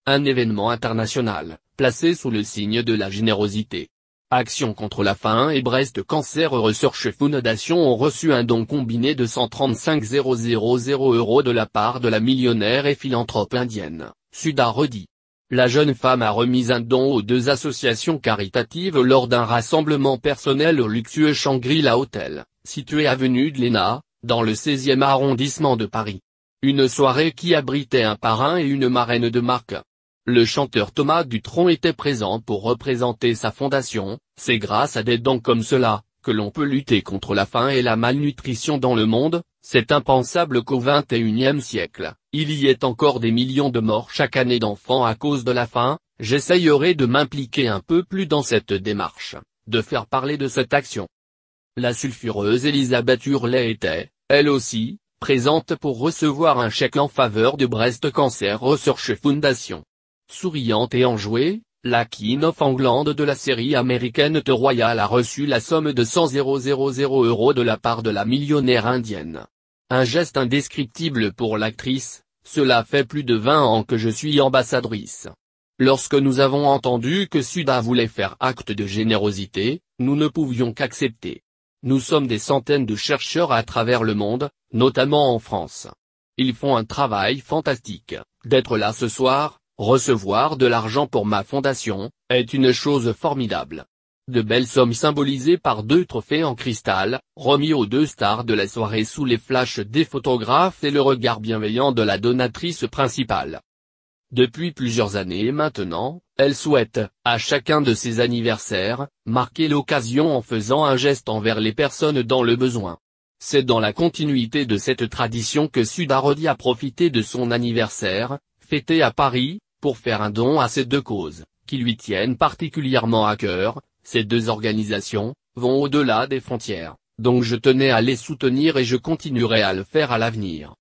un événement international, placé sous le signe de la générosité. Action contre la faim et Breast Cancer Research Foundation ont reçu un don combiné de 135 000 € de la part de la millionnaire et philanthrope indienne, Sudha Reddy. La jeune femme a remis un don aux deux associations caritatives lors d'un rassemblement personnel au luxueux Shangri-La Hotel, situé avenue de l'ENA, dans le 16e arrondissement de Paris. Une soirée qui abritait un parrain et une marraine de marque. Le chanteur Thomas Dutronc était présent pour représenter sa fondation. C'est grâce à des dons comme cela, que l'on peut lutter contre la faim et la malnutrition dans le monde. C'est impensable qu'au XXIe siècle, il y ait encore des millions de morts chaque année d'enfants à cause de la faim. J'essayerai de m'impliquer un peu plus dans cette démarche, de faire parler de cette action. La sulfureuse Elisabeth Hurley était, elle aussi, présente pour recevoir un chèque en faveur de Breast Cancer Research Foundation. Souriante et enjouée, la King of England de la série américaine The Royal a reçu la somme de 100 000 € de la part de la millionnaire indienne. Un geste indescriptible pour l'actrice. Cela fait plus de 20 ans que je suis ambassadrice. Lorsque nous avons entendu que Sudha voulait faire acte de générosité, nous ne pouvions qu'accepter. Nous sommes des centaines de chercheurs à travers le monde, notamment en France. Ils font un travail fantastique. D'être là ce soir, recevoir de l'argent pour ma fondation, est une chose formidable. De belles sommes symbolisées par 2 trophées en cristal, remis aux 2 stars de la soirée sous les flashs des photographes et le regard bienveillant de la donatrice principale. Depuis plusieurs années maintenant, elle souhaite, à chacun de ses anniversaires, marquer l'occasion en faisant un geste envers les personnes dans le besoin. C'est dans la continuité de cette tradition que Sudha Reddy a profité de son anniversaire, fêté à Paris, pour faire un don à ces 2 causes, qui lui tiennent particulièrement à cœur. Ces 2 organisations vont au-delà des frontières, donc je tenais à les soutenir et je continuerai à le faire à l'avenir.